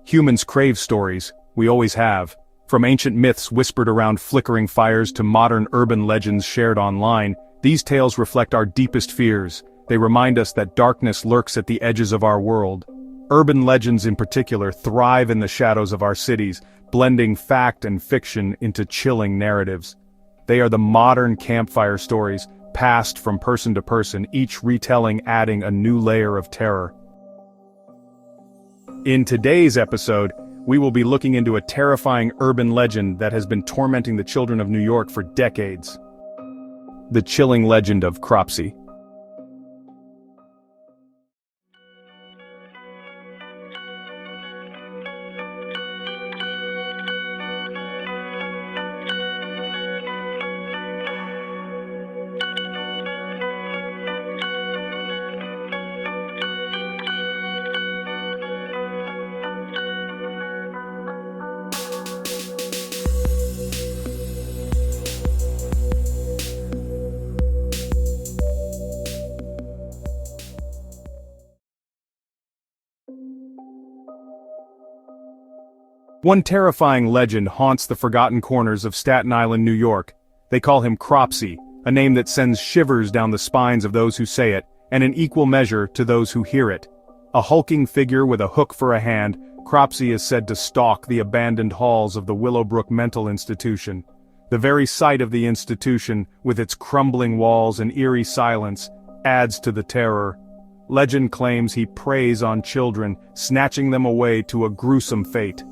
Humans crave stories, we always have. From ancient myths whispered around flickering fires to modern urban legends shared online, these tales reflect our deepest fears. They remind us that darkness lurks at the edges of our world. Urban legends in particular thrive in the shadows of our cities, blending fact and fiction into chilling narratives. They are the modern campfire stories, passed from person to person, each retelling adding a new layer of terror. In today's episode, we will be looking into a terrifying urban legend that has been tormenting the children of New York for decades. The chilling legend of Cropsey. One terrifying legend haunts the forgotten corners of Staten Island, New York. They call him Cropsey, a name that sends shivers down the spines of those who say it, and in equal measure to those who hear it. A hulking figure with a hook for a hand, Cropsey is said to stalk the abandoned halls of the Willowbrook Mental Institution. The very sight of the institution, with its crumbling walls and eerie silence, adds to the terror. Legend claims he preys on children, snatching them away to a gruesome fate.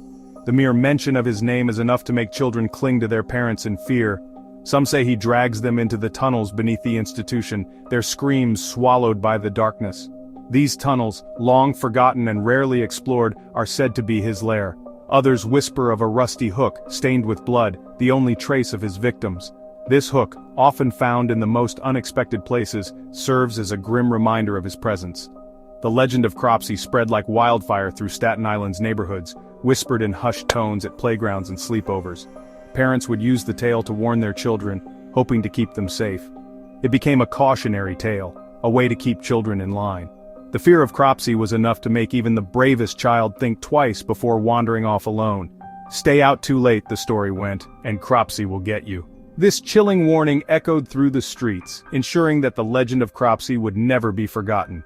The mere mention of his name is enough to make children cling to their parents in fear. Some say he drags them into the tunnels beneath the institution, their screams swallowed by the darkness. These tunnels, long forgotten and rarely explored, are said to be his lair. Others whisper of a rusty hook, stained with blood, the only trace of his victims. This hook, often found in the most unexpected places, serves as a grim reminder of his presence. The legend of Cropsey spread like wildfire through Staten Island's neighborhoods, whispered in hushed tones at playgrounds and sleepovers. Parents would use the tale to warn their children, hoping to keep them safe. It became a cautionary tale, a way to keep children in line. The fear of Cropsey was enough to make even the bravest child think twice before wandering off alone. Stay out too late, the story went, and Cropsey will get you. This chilling warning echoed through the streets, ensuring that the legend of Cropsey would never be forgotten.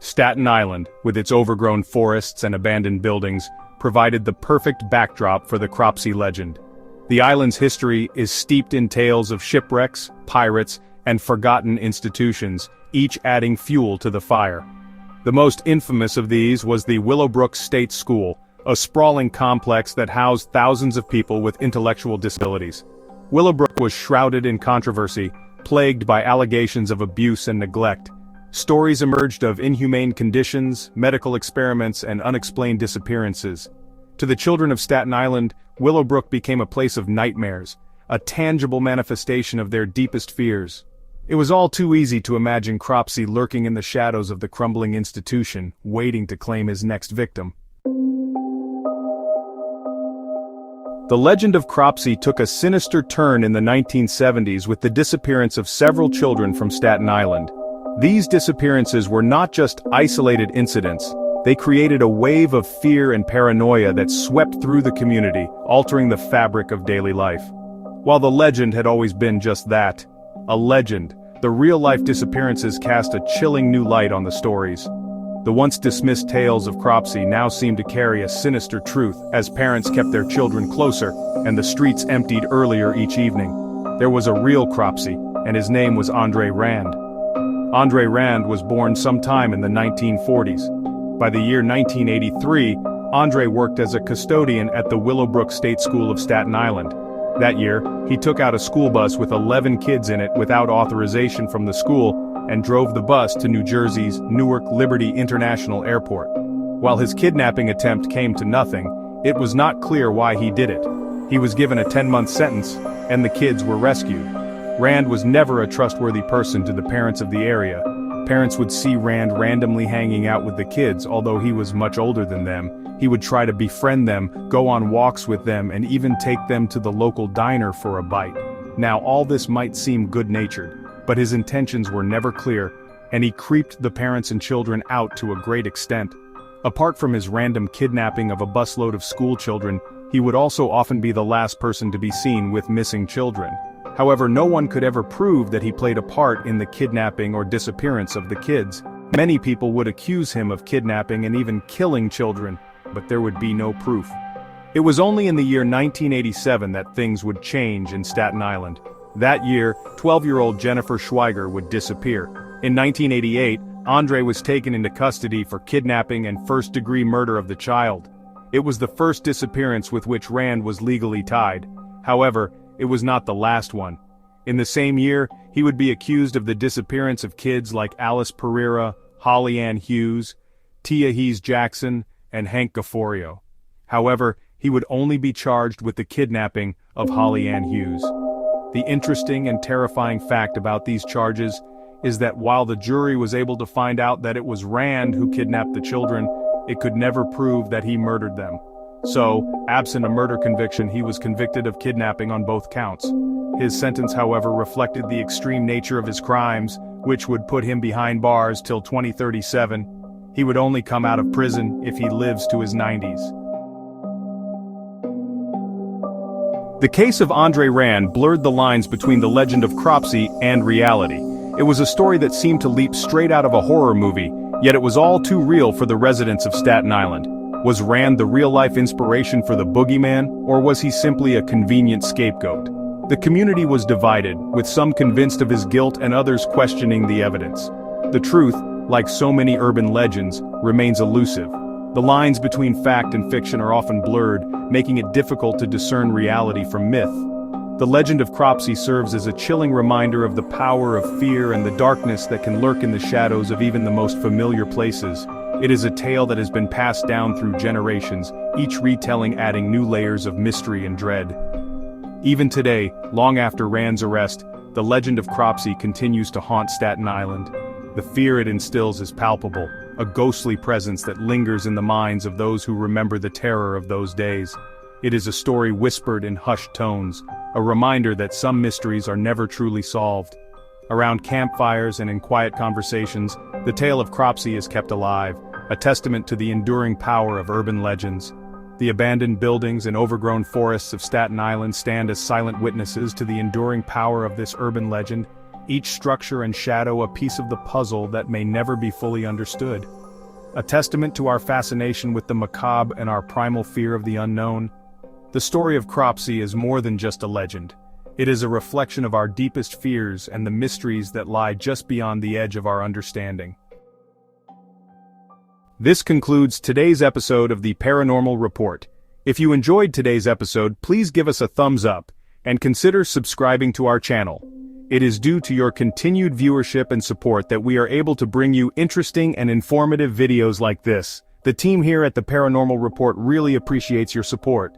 Staten Island, with its overgrown forests and abandoned buildings, provided the perfect backdrop for the Cropsey legend. The island's history is steeped in tales of shipwrecks, pirates, and forgotten institutions, each adding fuel to the fire. The most infamous of these was the Willowbrook State School, a sprawling complex that housed thousands of people with intellectual disabilities. Willowbrook was shrouded in controversy, plagued by allegations of abuse and neglect. Stories emerged of inhumane conditions, medical experiments, and unexplained disappearances. To the children of Staten Island, Willowbrook became a place of nightmares, a tangible manifestation of their deepest fears. It was all too easy to imagine Cropsey lurking in the shadows of the crumbling institution, waiting to claim his next victim. The legend of Cropsey took a sinister turn in the 1970s with the disappearance of several children from Staten Island. These disappearances were not just isolated incidents, they created a wave of fear and paranoia that swept through the community, altering the fabric of daily life. While the legend had always been just that, a legend, the real-life disappearances cast a chilling new light on the stories. The once dismissed tales of Cropsey now seemed to carry a sinister truth as parents kept their children closer and the streets emptied earlier each evening. There was a real Cropsey, and his name was Andre Rand. Andre Rand was born sometime in the 1940s. By the year 1983, Andre worked as a custodian at the Willowbrook State School of Staten Island. That year, he took out a school bus with 11 kids in it without authorization from the school and drove the bus to New Jersey's Newark Liberty International Airport. While his kidnapping attempt came to nothing, it was not clear why he did it. He was given a 10-month sentence, and the kids were rescued. Rand was never a trustworthy person to the parents of the area. Parents would see Rand randomly hanging out with the kids, although he was much older than them. He would try to befriend them, go on walks with them, and even take them to the local diner for a bite. Now all this might seem good-natured, but his intentions were never clear. and he creeped the parents and children out to a great extent. Apart from his random kidnapping of a busload of school children, he would also often be the last person to be seen with missing children. However, no one could ever prove that he played a part in the kidnapping or disappearance of the kids. Many people would accuse him of kidnapping and even killing children, but there would be no proof. It was only in the year 1987 that things would change in Staten Island. That year, 12-year-old Jennifer Schweiger would disappear. In 1988, Andre was taken into custody for kidnapping and first-degree murder of the child. It was the first disappearance with which Rand was legally tied. However, it was not the last one. In the same year, he would be accused of the disappearance of kids like Alice Pereira, Holly Ann Hughes, Tia Hees Jackson, and Hank Gafforio. However, he would only be charged with the kidnapping of Holly Ann Hughes. The interesting and terrifying fact about these charges is that while the jury was able to find out that it was Rand who kidnapped the children, it could never prove that he murdered them. So, absent a murder conviction, he was convicted of kidnapping on both counts. His sentence, however, reflected the extreme nature of his crimes, which would put him behind bars till 2037. He would only come out of prison if he lives to his 90s. The case of Andre Rand blurred the lines between the legend of Cropsey and reality. It was a story that seemed to leap straight out of a horror movie, yet it was all too real for the residents of Staten Island. Was Rand the real-life inspiration for the Boogeyman, or was he simply a convenient scapegoat? The community was divided, with some convinced of his guilt and others questioning the evidence. The truth, like so many urban legends, remains elusive. The lines between fact and fiction are often blurred, making it difficult to discern reality from myth. The legend of Cropsey serves as a chilling reminder of the power of fear and the darkness that can lurk in the shadows of even the most familiar places. It is a tale that has been passed down through generations, each retelling adding new layers of mystery and dread. Even today, long after Rand's arrest, the legend of Cropsey continues to haunt Staten Island. The fear it instills is palpable, a ghostly presence that lingers in the minds of those who remember the terror of those days. It is a story whispered in hushed tones, a reminder that some mysteries are never truly solved. Around campfires and in quiet conversations, the tale of Cropsey is kept alive, a testament to the enduring power of urban legends. The abandoned buildings and overgrown forests of Staten Island stand as silent witnesses to the enduring power of this urban legend, each structure and shadow a piece of the puzzle that may never be fully understood. A testament to our fascination with the macabre and our primal fear of the unknown. The story of Cropsey is more than just a legend. It is a reflection of our deepest fears and the mysteries that lie just beyond the edge of our understanding. This concludes today's episode of the Paranormal Report. If you enjoyed today's episode, please give us a thumbs up, and consider subscribing to our channel. It is due to your continued viewership and support that we are able to bring you interesting and informative videos like this. The team here at the Paranormal Report really appreciates your support.